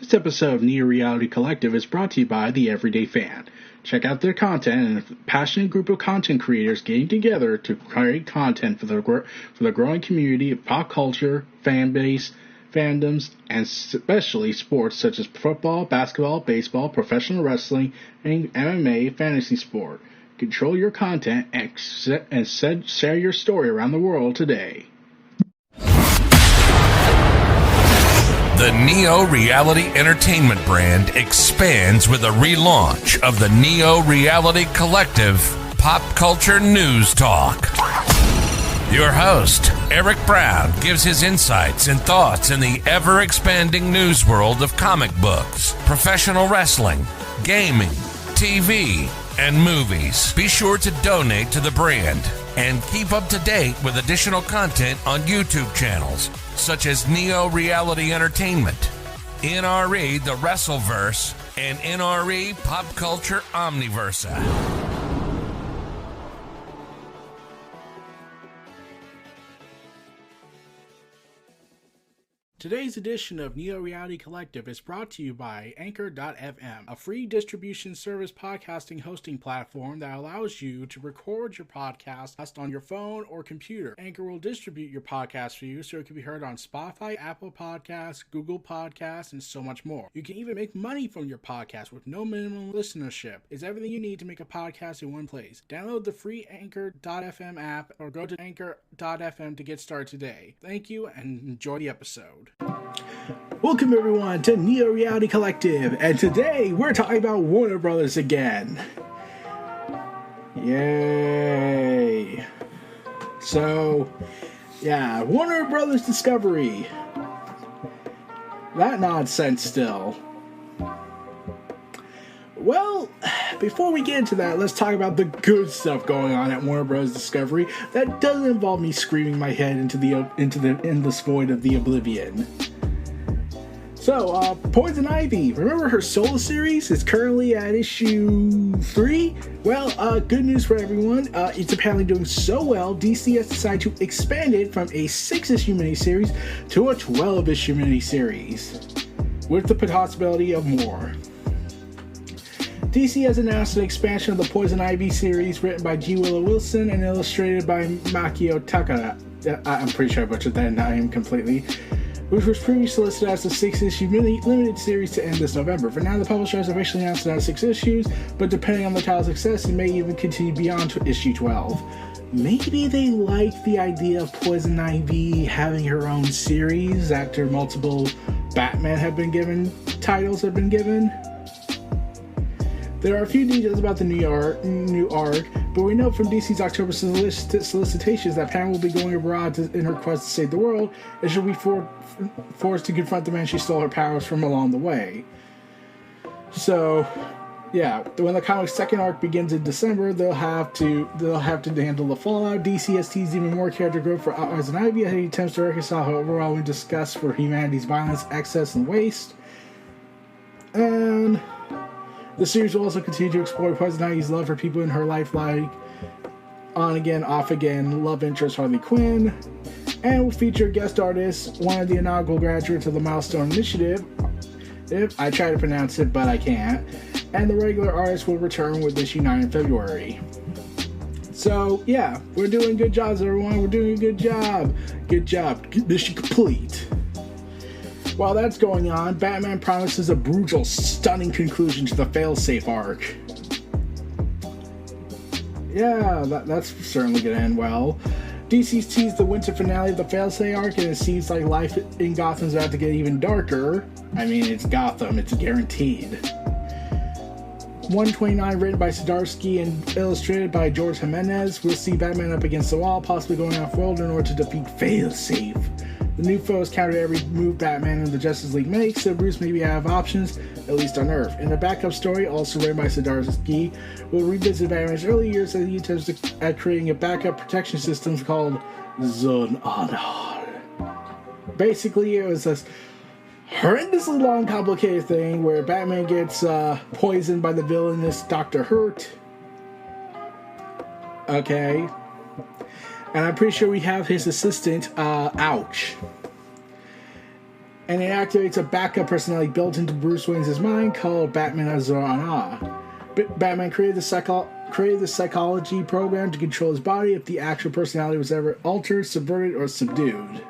This episode of Neo Reality Collective is brought to you by The Everyday Fan. Check out their content and a passionate group of content creators getting together to create content for the growing community of pop culture, fan base, fandoms, and especially sports such as football, basketball, baseball, professional wrestling, and MMA fantasy sport. Control your content and share your story around the world today. The Neo Reality Entertainment brand expands with a relaunch of the Neo Reality Collective Pop Culture News Talk. Your host, Eric Brown, gives his insights and thoughts in the ever-expanding news world of comic books, professional wrestling, gaming, TV, and movies. Be sure to donate to the brand and keep up to date with additional content on YouTube channels such as Neo Reality Entertainment, NRE The Wrestleverse, and NRE Pop Culture Omniversa. Today's edition of Neo Reality Collective is brought to you by Anchor.fm, a free distribution service podcasting hosting platform that allows you to record your podcast on your phone or computer. Anchor will distribute your podcast for you so it can be heard on Spotify, Apple Podcasts, Google Podcasts, and so much more. You can even make money from your podcast with no minimum listenership. It's everything you need to make a podcast in one place. Download the free Anchor.fm app or go to Anchor.fm to get started today. Thank you and enjoy the episode. Welcome everyone to Neo Reality Collective, and today we're talking about Warner Brothers again. Yay! So, yeah, Warner Brothers Discovery. That nonsense still. Well, before we get into that, let's talk about the good stuff going on at Warner Bros. Discovery that doesn't involve me screaming my head into the endless void of the oblivion. So, Poison Ivy, remember her solo series is currently at issue 3? Well, good news for everyone. It's apparently doing so well, DC has decided to expand it from a 6-issue miniseries to a 12-issue miniseries, with the possibility of more. DC has announced an expansion of the Poison Ivy series written by G. Willow Wilson and illustrated by Makio Takada. I'm pretty sure I butchered that name completely. Which was previously listed as a 6-issue limited series to end this November. For now, the publisher has officially announced it as 6 issues, but depending on the title's success, it may even continue beyond to issue 12. Maybe they like the idea of Poison Ivy having her own series after multiple Batman titles have been given. There are a few details about the new arc, but we know from DC's October solicitations that Pam will be going abroad in her quest to save the world, and she'll be forced to confront the man she stole her powers from along the way. So, yeah, when the comic's second arc begins in December, they'll have to handle the fallout. DC has teased even more character growth for Poison Ivy as he attempts to reconcile her overall disgust for humanity's violence, excess, and waste. And the series will also continue to explore Poison Ivy's love for people in her life, like on again, off again, love interest Harley Quinn, and will feature guest artists, one of the inaugural graduates of the Milestone Initiative. I try to pronounce it, but I can't. And the regular artists will return with issue 9 in February. So, yeah, we're doing good jobs, everyone. We're doing a good job. Good job. Mission complete. While that's going on, Batman promises a brutal, stunning conclusion to the failsafe arc. Yeah, that's certainly going to end well. DC's teased the winter finale of the failsafe arc, and it seems like life in Gotham's about to get even darker. I mean, it's Gotham, it's guaranteed. 129, written by Zdarsky and illustrated by George Jimenez, we'll see Batman up against the wall, possibly going off-world in order to defeat Failsafe. The new foes counter every move Batman and the Justice League makes, so Bruce maybe have options, at least on Earth. In a backup story, also written by Zdarsky, we'll revisit Batman's early years as he attempts at creating a backup protection system called Zone Honor. Basically, it was this horrendously long, complicated thing where Batman gets poisoned by the villainous Dr. Hurt. Okay. And I'm pretty sure we have his assistant, Ouch. and it activates a backup personality built into Bruce Wayne's mind called Batman Azrael. Batman created the psychology program to control his body if the actual personality was ever altered, subverted, or subdued.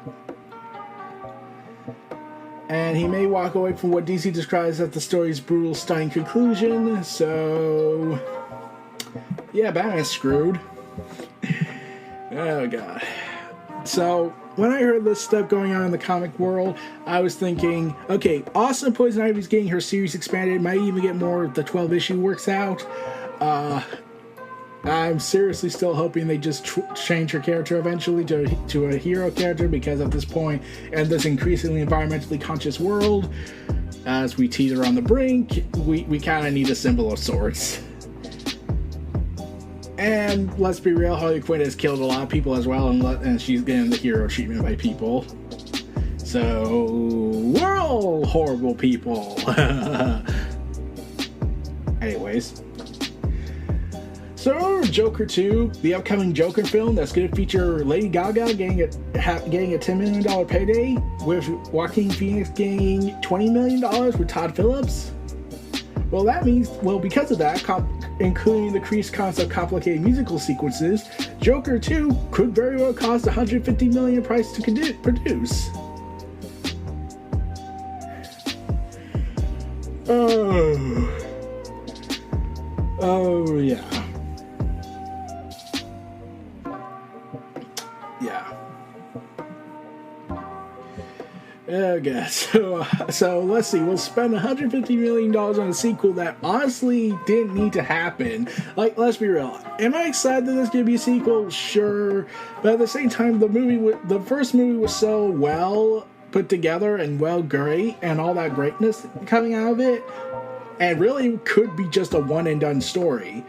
And he may walk away from what DC describes as the story's brutal, stunning conclusion. So, yeah, Batman's screwed. Oh, God. So, when I heard this stuff going on in the comic world, I was thinking, okay, awesome, Poison Ivy's getting her series expanded, might even get more if the 12-issue works out. I'm seriously still hoping they just change her character eventually to a hero character, because at this point, in this increasingly environmentally conscious world, as we teeter on the brink, we kind of need a symbol of sorts. And let's be real, Harley Quinn has killed a lot of people as well, and she's getting the hero treatment by people. So, we're all horrible people. Anyways. So, Joker 2, the upcoming Joker film that's going to feature Lady Gaga getting a $10 million payday, with Joaquin Phoenix getting $20 million with Todd Phillips. Well, that means, because of that, including the increased cost of complicated musical sequences, Joker 2 could very well cost $150 million price to produce. Oh, yeah. Okay, so let's see. We'll spend $150 million on a sequel that honestly didn't need to happen. Like, let's be real. Am I excited that there's going to be a sequel? Sure. But at the same time, the first movie was so well put together and great, and all that greatness coming out of it, and really could be just a one and done story.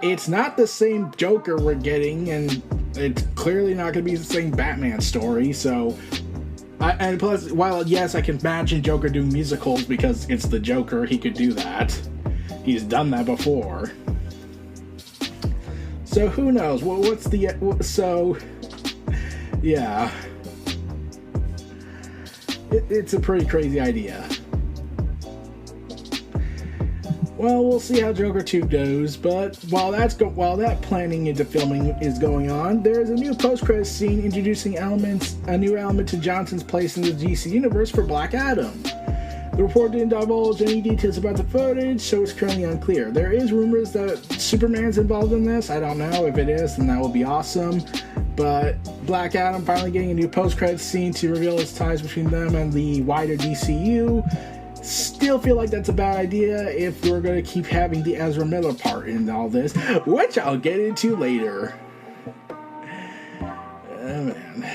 It's not the same Joker we're getting, and it's clearly not going to be the same Batman story, so... and plus, while yes, I can imagine Joker doing musicals because it's the Joker, he could do that. He's done that before. So who knows? Yeah. It's a pretty crazy idea. Well, we'll see how Joker 2 goes, but while that planning into filming is going on, there's a new post-credits scene introducing a new element to Johnson's place in the DC universe for Black Adam. The report didn't divulge any details about the footage, so it's currently unclear. There is rumors that Superman's involved in this. I don't know. If it is, then that will be awesome. But Black Adam finally getting a new post-credits scene to reveal its ties between them and the wider DCEU. Still feel like that's a bad idea if we're going to keep having the Ezra Miller part in all this, which I'll get into later. Oh, man.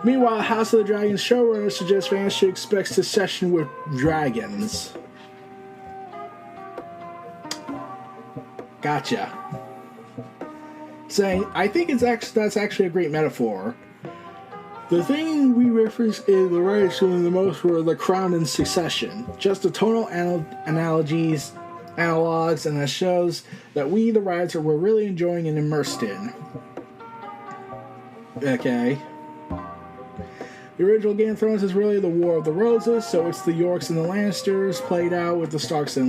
Meanwhile, House of the Dragon showrunner suggests fans should expect secession with dragons. Gotcha. Saying, I think that's actually a great metaphor. The thing we reference in the writers doing the most were The Crown and Succession. Just the tonal analogies, analogs, and that shows that we, the writers, were really enjoying and immersed in. Okay. The original Game of Thrones is really the War of the Roses, so it's the Yorks and the Lannisters played out with the Starks and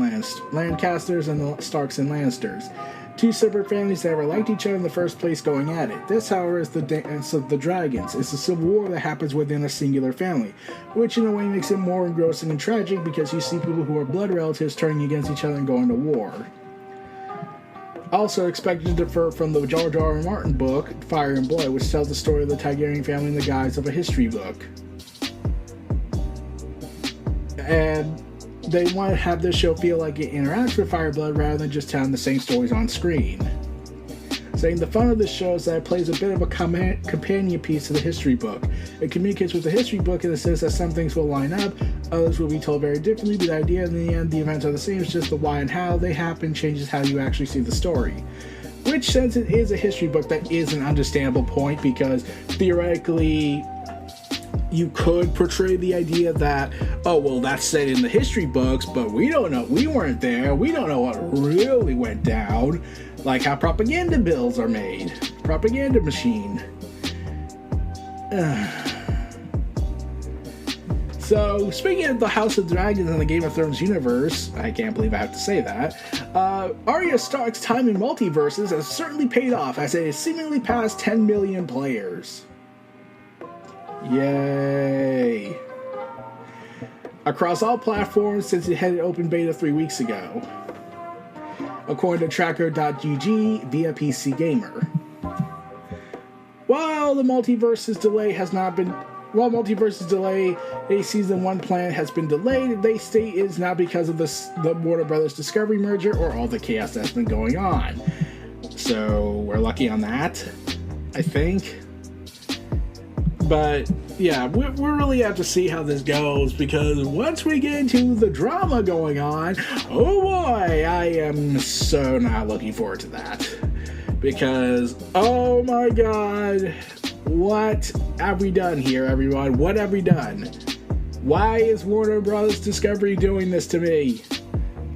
Lancasters and the Starks and Lannisters. Two separate families that never liked each other in the first place going at it. This, however, is the dance of the dragons. It's a civil war that happens within a singular family, which in a way makes it more engrossing and tragic because you see people who are blood relatives turning against each other and going to war. Also expected to differ from the George R. R. Martin book, Fire and Blood, which tells the story of the Targaryen family in the guise of a history book. And they want to have this show feel like it interacts with Fire and Blood rather than just telling the same stories on screen. Saying the fun of this show is that it plays a bit of a companion piece to the history book. It communicates with the history book in the sense that some things will line up, others will be told very differently, but the idea in the end, the events are the same, it's just the why and how they happen changes how you actually see the story. Which, since it is a history book, that is an understandable point, because theoretically you could portray the idea that, oh, well, that's said in the history books, but we don't know, we weren't there, we don't know what really went down, like how propaganda bills are made. Propaganda machine. So, speaking of the House of Dragons and the Game of Thrones universe, I can't believe I have to say that, Arya Stark's time in multiverses has certainly paid off as it has seemingly passed 10 million players. Yay. Across all platforms since it had open beta 3 weeks ago, according to tracker.gg via PC Gamer. While Multiverse's delay, a season 1 plan has been delayed, they state it's not because of the Warner Brothers Discovery merger or all the chaos that's been going on. So we're lucky on that, I think. But yeah, we really have to see how this goes, because once we get into the drama going on, oh boy, I am so not looking forward to that. Because, oh my god, what have we done here, everyone? What have we done? Why is Warner Bros. Discovery doing this to me?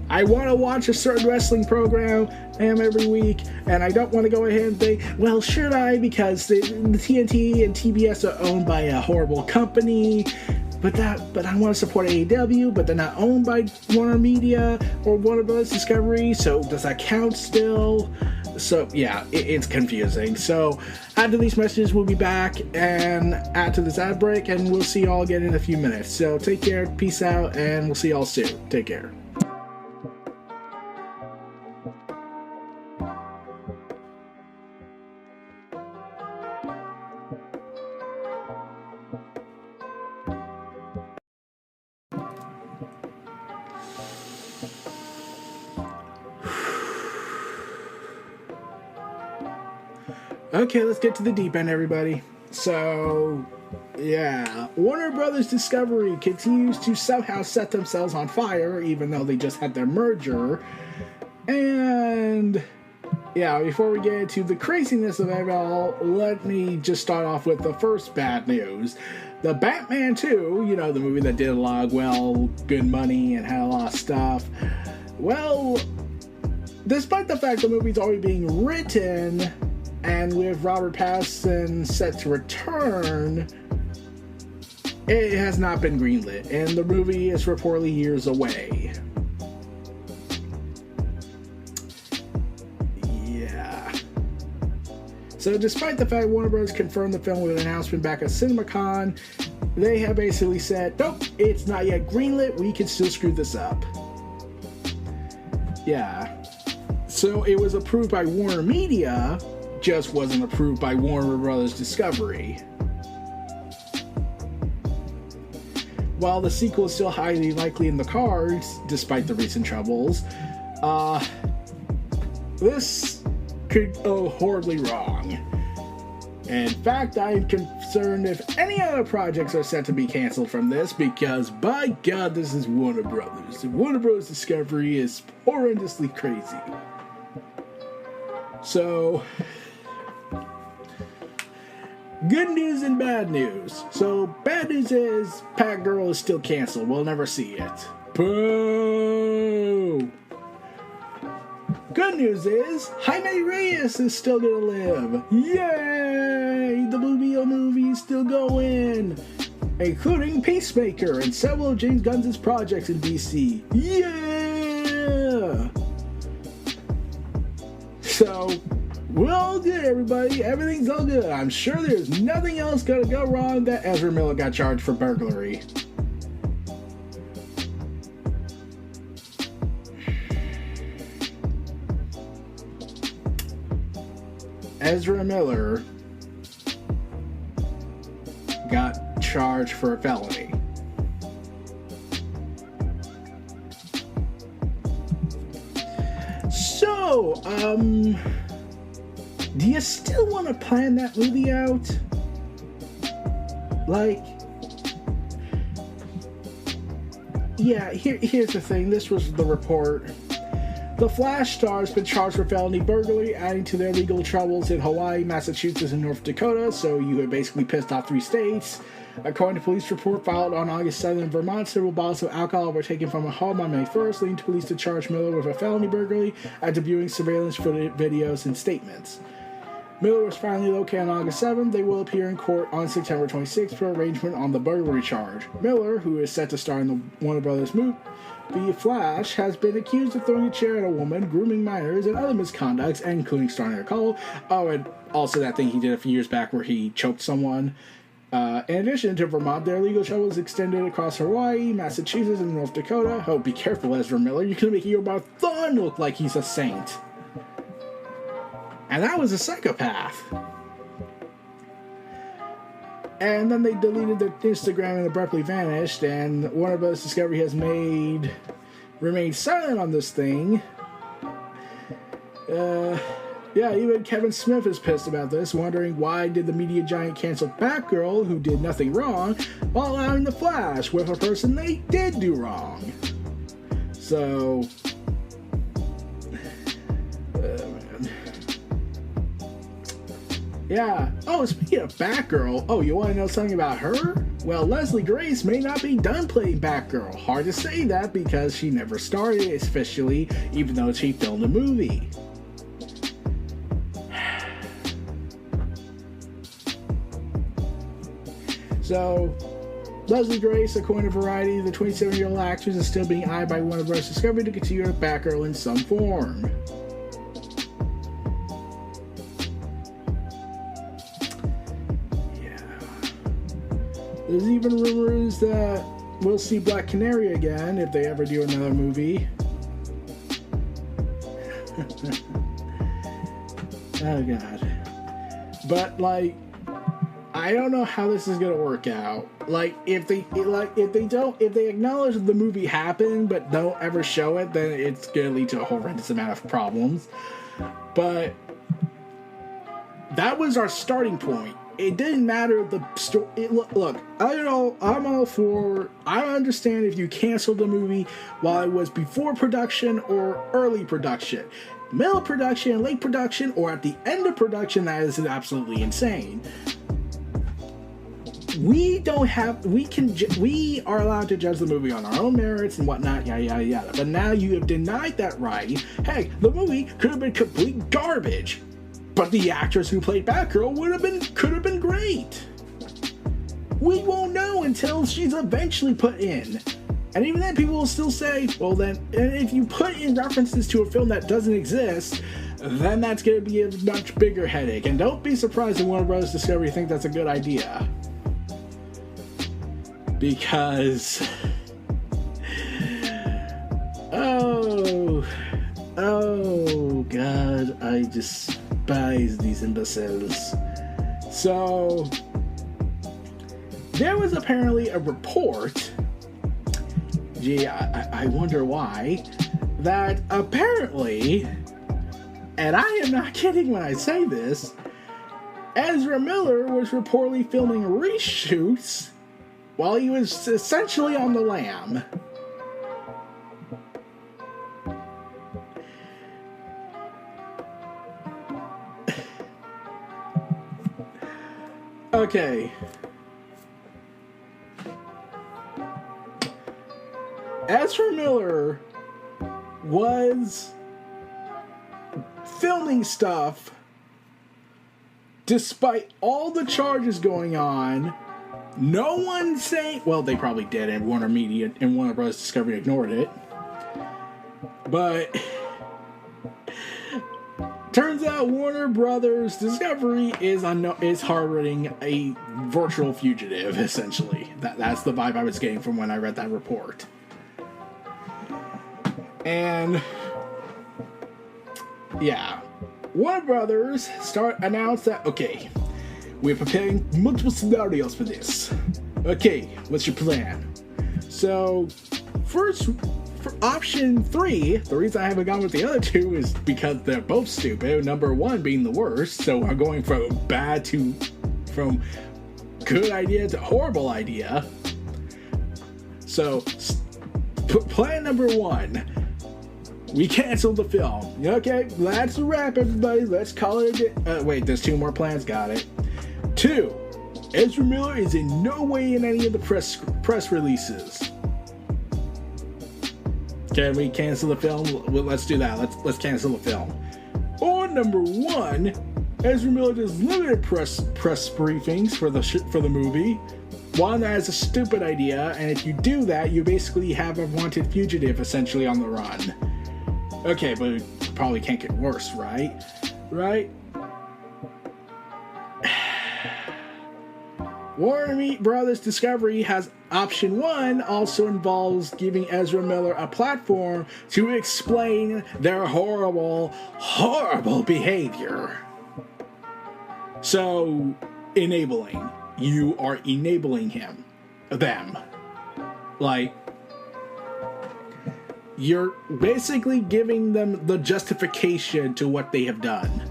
I want to watch a certain wrestling program every week, and I don't want to go ahead and think, well, should I? Because the TNT and TBS are owned by a horrible company, but I want to support AEW, but they're not owned by WarnerMedia or Warner Bros. Discovery, so does that count still? So, yeah, it's confusing. So, after these messages, we'll be back and after this ad break, and we'll see you all again in a few minutes. So, take care, peace out, and we'll see you all soon. Take care. Okay, let's get to the deep end, everybody. So, yeah, Warner Brothers Discovery continues to somehow set themselves on fire, even though they just had their merger. And, yeah, before we get into the craziness of it all, let me just start off with the first bad news. The Batman 2, you know, the movie that did a lot of, good money and had a lot of stuff. Well, despite the fact the movie's already being written, and with Robert Pattinson set to return, it has not been greenlit, and the movie is reportedly years away. Yeah. So despite the fact Warner Bros. Confirmed the film with an announcement back at CinemaCon, they have basically said, nope, it's not yet greenlit, we can still screw this up. Yeah. So it was approved by WarnerMedia, just wasn't approved by Warner Brothers Discovery. While the sequel is still highly likely in the cards, despite the recent troubles, this could go horribly wrong. In fact, I'm concerned if any other projects are set to be canceled from this, because by God, this is Warner Brothers. Warner Bros. Discovery is horrendously crazy. So, good news and bad news. So, bad news is Batgirl is still canceled. We'll never see it. Boo! Good news is Jaime Reyes is still gonna live. Yay! The movie is still going, including Peacemaker and several of James Gunn's projects in DC. Yeah! So, we're all good, everybody. Everything's all good. I'm sure there's nothing else gonna go wrong that Ezra Miller got charged for burglary. Ezra Miller got charged for a felony. So, do you still want to plan that movie out? Like, yeah, here's the thing. This was the report. The Flash star has been charged for felony burglary, adding to their legal troubles in Hawaii, Massachusetts, and North Dakota, so you had basically pissed off 3 states. According to police report filed on August 7th in Vermont, several bottles of alcohol were taken from a home on May 1st, leading to police to charge Miller with a felony burglary after viewing surveillance footage, videos, and statements. Miller was finally located on August 7th. They will appear in court on September 26th for arraignment on the burglary charge. Miller, who is set to star in the Warner Brothers movie Flash, has been accused of throwing a chair at a woman, grooming minors, and other misconducts, including starting a call. Oh, and also that thing he did a few years back where he choked someone. In addition to Vermont, their legal trouble is extended across Hawaii, Massachusetts, and North Dakota. Oh, be careful, Ezra Miller. You're going to make your thumb look like he's a saint. And that was a psychopath. And then they deleted their Instagram and abruptly vanished, and Warner Bros. Discovery has remained silent on this thing. Yeah, even Kevin Smith is pissed about this, wondering why did the media giant cancel Batgirl, who did nothing wrong, while allowing The Flash with a person they did do wrong. So... man. Yeah. Oh, speaking of Batgirl, you want to know something about her? Well, Leslie Grace may not be done playing Batgirl. Hard to say that because she never started officially, even though she filmed a movie. So, Leslie Grace, according to Variety, the 27-year-old actress is still being eyed by Warner Bros. Discovery to continue with Batgirl in some form. There's even rumors that we'll see Black Canary again if they ever do another movie. Oh god. But I don't know how this is gonna work out. If they acknowledge the movie happened but don't ever show it, then it's gonna lead to a horrendous amount of problems. But that was our starting point. It didn't matter the story. Look, I know I'm all for. I understand if you canceled the movie while it was before production or early production, middle production, late production, or at the end of production. That is absolutely insane. We are allowed to judge the movie on our own merits and whatnot, yada yada yada. But now you have denied that right. Hey, the movie could have been complete garbage. But the actress who played Batgirl could have been great. We won't know until she's eventually put in. And even then, people will still say, well then, and if you put in references to a film that doesn't exist, then that's going to be a much bigger headache. And don't be surprised if Warner Bros. Discovery think that's a good idea. Because... Oh god, I despise these imbeciles. So, there was apparently a report, I wonder why, that apparently, and I am not kidding when I say this, Ezra Miller was reportedly filming reshoots while he was essentially on the lam. Okay. Ezra Miller was filming stuff despite all the charges going on. No one saying, well, they probably did, and WarnerMedia and Warner Bros. Discovery ignored it. But turns out Warner Brothers Discovery is harboring a virtual fugitive, essentially. That's the vibe I was getting from when I read that report. And yeah, Warner Brothers announced that, okay, we're preparing multiple scenarios for this. Okay, what's your plan? So, first, for option 3, the reason I haven't gone with the other two is because they're both stupid. Number 1 being the worst, so I'm going from good idea to horrible idea. So, plan number 1. We canceled the film. Okay, that's a wrap, everybody. Let's call it a day. Wait, there's 2 more plans. Got it. 2. Ezra Miller is in no way in any of the press releases. Can we cancel the film? Well, let's do that. Let's cancel the film. Or number 1, Ezra Miller does limited press briefings for the movie. One, that is a stupid idea, and if you do that, you basically have a wanted fugitive essentially on the run. Okay, but it probably can't get worse, right? Right? WarnerBros Discovery has option 1, also involves giving Ezra Miller a platform to explain their horrible, horrible behavior. So, enabling. You are enabling them. Like, you're basically giving them the justification to what they have done.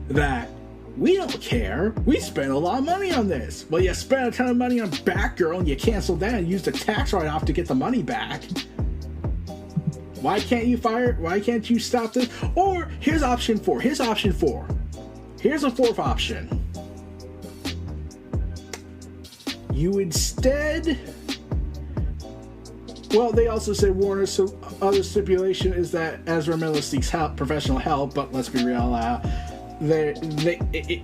That, we don't care. We spent a lot of money on this. Well, you spent a ton of money on Batgirl and you canceled that and used a tax write-off to get the money back. Why can't you stop this? Or, here's option 4. Here's a 4th option. You instead... Well, they also say Warner's other stipulation is that Ezra Miller seeks professional help, but let's be real,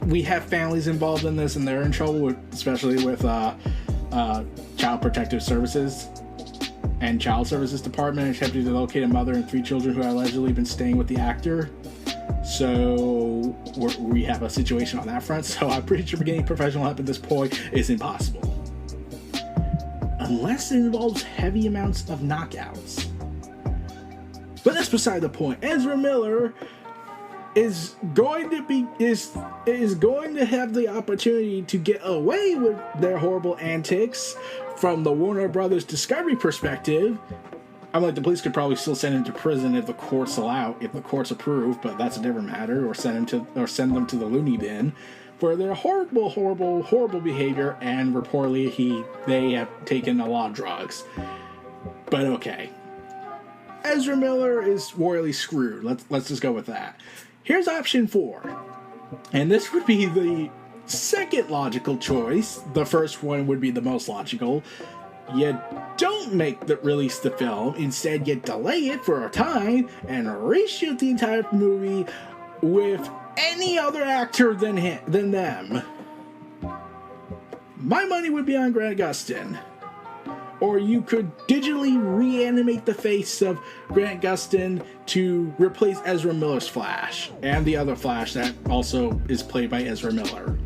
we have families involved in this and they're in trouble, especially with Child Protective Services and Child Services Department attempting to locate a mother and 3 children who have allegedly been staying with the actor. So we have a situation on that front, so I'm pretty sure getting professional help at this point is impossible. Unless it involves heavy amounts of knockouts. But that's beside the point. Ezra Miller is going to have the opportunity to get away with their horrible antics from the Warner Brothers Discovery perspective. I'm like, the police could probably still send him to prison if the courts allow, if the courts approve, but that's a different matter, or send them to the loony bin for their horrible, horrible, horrible behavior, and reportedly they have taken a lot of drugs. But okay. Ezra Miller is royally screwed. Let's just go with that. Here's option 4. And this would be the second logical choice. The first one would be the most logical. You don't release the film. Instead, you delay it for a time and reshoot the entire movie with any other actor than them. My money would be on Grant Gustin. Or you could digitally reanimate the face of Grant Gustin to replace Ezra Miller's Flash. And the other Flash that also is played by Ezra Miller.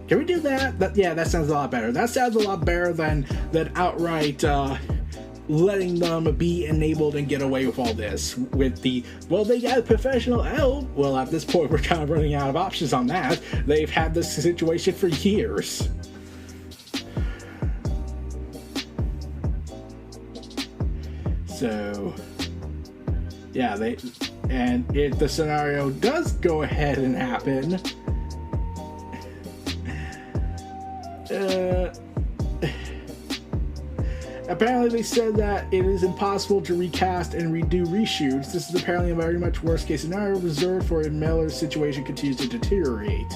Can we do that? That sounds a lot better. That sounds a lot better than outright letting them be enabled and get away with all this. With they got professional help. Well, at this point, we're kind of running out of options on that. They've had this situation for years. So, yeah, if the scenario does go ahead and happen, apparently they said that it is impossible to recast and redo reshoots. This is apparently a very much worst case scenario reserved for if Miller's situation continues to deteriorate.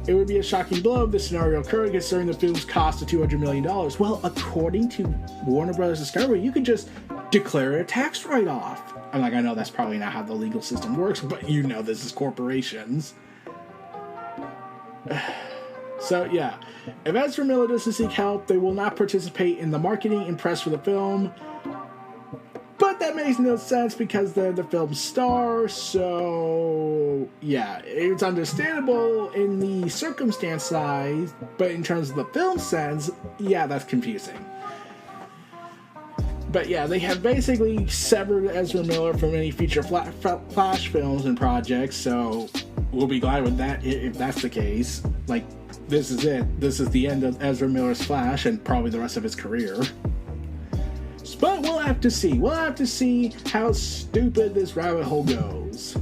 It would be a shocking blow if this scenario occurred, considering the film's cost of $200 million. Well, according to Warner Bros. Discovery, you could just declare it a tax write-off. I know that's probably not how the legal system works, but this is corporations. So, yeah. If Ezra Miller doesn't seek help, they will not participate in the marketing and press for the film. But that makes no sense because they're the film's star, so yeah, it's understandable in the circumstance size, but in terms of the film sense, yeah, that's confusing. But yeah, they have basically severed Ezra Miller from any future Flash films and projects, so we'll be glad with that if that's the case. This is it. This is the end of Ezra Miller's Flash and probably the rest of his career. But we'll have to see. We'll have to see how stupid this rabbit hole goes.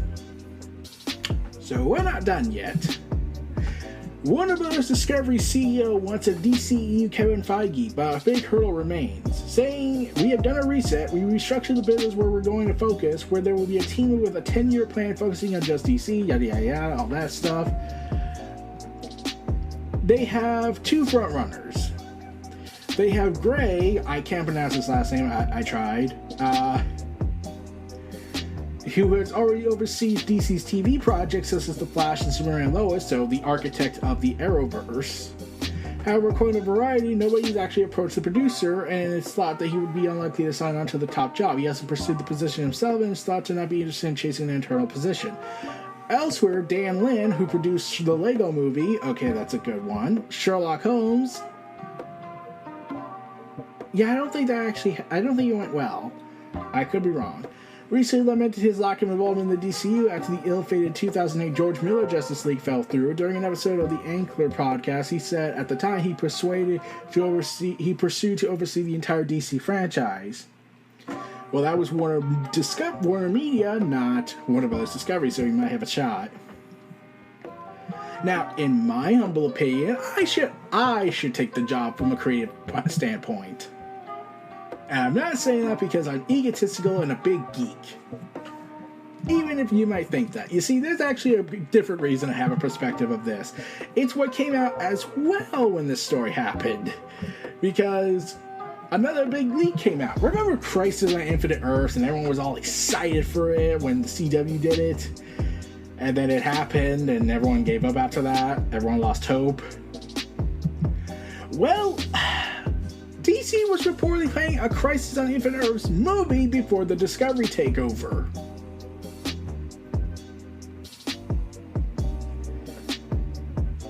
So we're not done yet. Warner Bros. Discovery CEO wants a DCEU Kevin Feige, but a big hurdle remains, saying, "We have done a reset. We restructured the business where we're going to focus, where there will be a team with a 10-year plan focusing on just DC, yada yada yada, all that stuff." They have 2 front runners. They have Gray. I can't pronounce his last name. I tried. who has already overseen DC's TV projects such as The Flash and Superman and Lois, so the architect of the Arrowverse. However, according to Variety, nobody's actually approached the producer, and it's thought that he would be unlikely to sign on to the top job. He hasn't pursued the position himself, and is thought to not be interested in chasing an internal position. Elsewhere, Dan Lin, who produced the Lego Movie, okay, that's a good one, Sherlock Holmes. Yeah, I don't think it went well. I could be wrong. Recently lamented his lack of involvement in the DCU after the ill-fated 2008 George Miller Justice League fell through. During an episode of the Ankler podcast, he said at the time he pursued to oversee the entire DC franchise. Well, that was WarnerMedia, not Warner Bros. Discovery, so he might have a shot. Now, in my humble opinion, I should take the job from a creative standpoint. And I'm not saying that because I'm egotistical and a big geek. Even if you might think that. You see, there's actually a different reason I have a perspective of this. It's what came out as well when this story happened. Because another big leak came out. Remember Crisis on Infinite Earths, and everyone was all excited for it when the CW did it? And then it happened, and everyone gave up after that. Everyone lost hope. Well, DC was reportedly planning a Crisis on Infinite Earths movie before the Discovery takeover.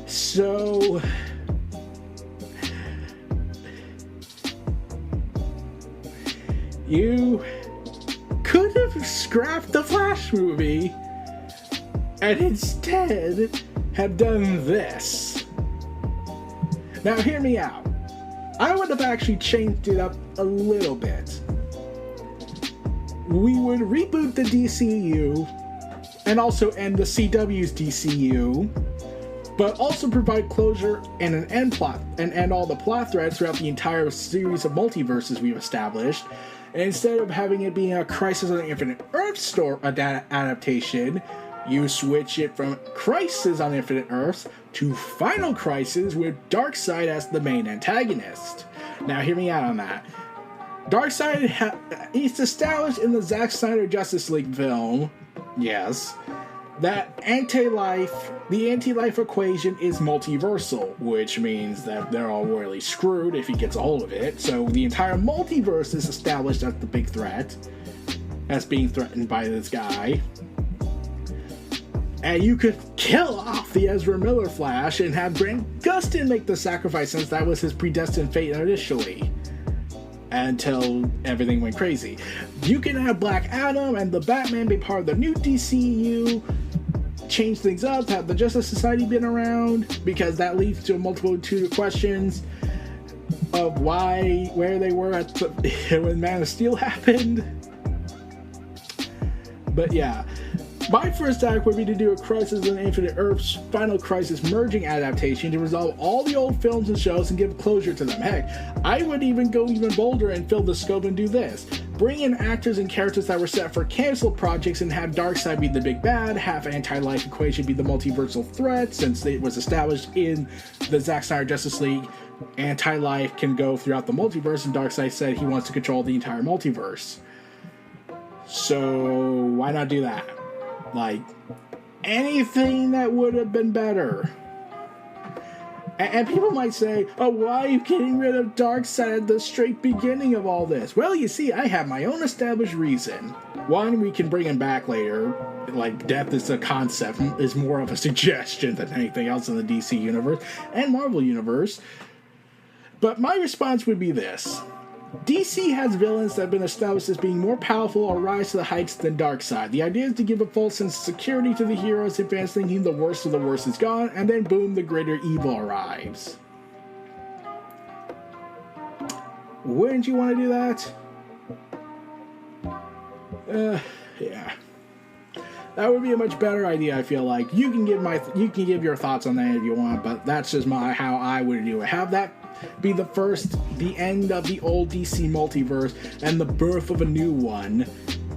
So, you could have scrapped the Flash movie and instead have done this. Now, hear me out. I would have actually changed it up a little bit. We would reboot the DCEU and also end the CW's DCU, but also provide closure and an end plot and end all the plot threads throughout the entire series of multiverses we've established. And instead of having it being a Crisis on the Infinite Earths adaptation, you switch it from Crisis on Infinite Earths to Final Crisis with Darkseid as the main antagonist. Now, hear me out on that. Darkseid it's established in the Zack Snyder Justice League film, yes, that the anti-life equation is multiversal, which means that they're all royally screwed if he gets a hold of it. So the entire multiverse is established as the big threat, as being threatened by this guy. And you could kill off the Ezra Miller Flash and have Grant Gustin make the sacrifice, since that was his predestined fate initially. Until everything went crazy. You can have Black Adam and the Batman be part of the new DCEU, change things up, have the Justice Society been around, because that leads to a multitude of questions of where they were when Man of Steel happened. But yeah. My first act would be to do a Crisis on Infinite Earths Final Crisis merging adaptation to resolve all the old films and shows and give closure to them. Heck, I would even go even bolder and fill the scope and do this. Bring in actors and characters that were set for canceled projects and have Darkseid be the big bad, have anti-life equation be the multiversal threat, since it was established in the Zack Snyder Justice League. Anti-life can go throughout the multiverse, and Darkseid said he wants to control the entire multiverse. So, why not do that? Like, anything that would have been better. And people might say, oh, why are you getting rid of Darkseid at the straight beginning of all this? Well, you see, I have my own established reason. One, we can bring him back later. Like, death is a concept, is more of a suggestion than anything else in the DC universe and Marvel universe. But my response would be this. DC has villains that have been established as being more powerful or rise to the heights than Darkseid. The idea is to give a false sense of security to the heroes, in fans thinking the worst of the worst is gone, and then boom, the greater evil arrives. Wouldn't you want to do that? Yeah. That would be a much better idea, I feel like. You can give your thoughts on that if you want, but that's just how I would do it. Have that be the end of the old DC multiverse and the birth of a new one,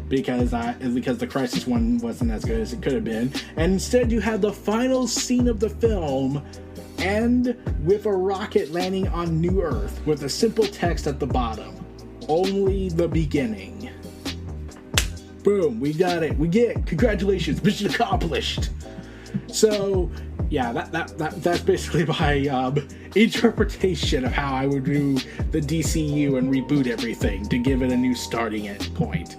because the Crisis one wasn't as good as it could have been. And instead you have the final scene of the film end with a rocket landing on New Earth with a simple text at the bottom. Only the beginning. Boom, we got it. Congratulations, mission accomplished. So, yeah, that's basically my interpretation of how I would do the DCEU and reboot everything to give it a new starting point.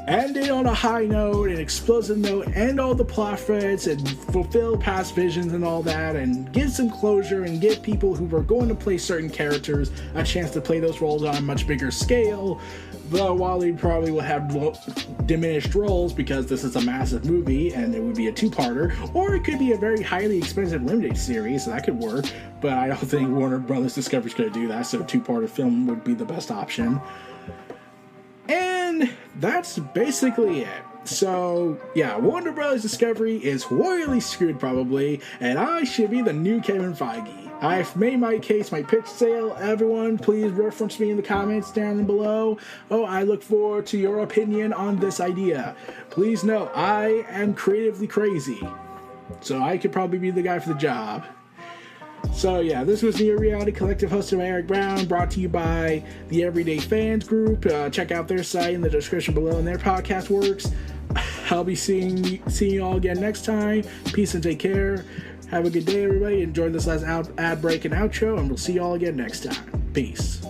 End it on a high note, an explosive note, end all the plot threads, and fulfill past visions and all that, and give some closure and give people who are going to play certain characters a chance to play those roles on a much bigger scale. Though while they probably will have diminished roles because this is a massive movie and it would be a two-parter, or it could be a very highly expensive limited series, so that could work. But I don't think WarnerBros Discovery is going to do that, so a two-parter film would be the best option. And that's basically it. So, yeah, Warner Bros. Discovery is royally screwed probably, and I should be the new Kevin Feige. I've made my case, my pitch sale. Everyone, please reference me in the comments down below. Oh, I look forward to your opinion on this idea. Please know, I am creatively crazy, so I could probably be the guy for the job. So yeah, this was Neo Reality Collective hosted by Eric Brown, brought to you by the Everyday Fans Group. Check out their site in the description below and their podcast works. I'll be seeing you all again next time. Peace and take care. Have a good day, everybody. Enjoy this last ad break and outro, and we'll see you all again next time. Peace.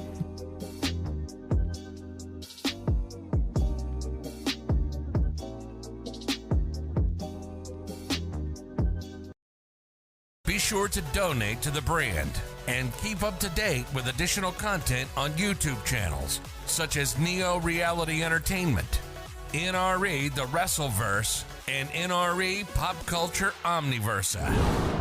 Be sure to donate to the brand and keep up to date with additional content on YouTube channels such as Neo Reality Entertainment, NRE The Wrestleverse, and NRE Pop Culture Omniversa.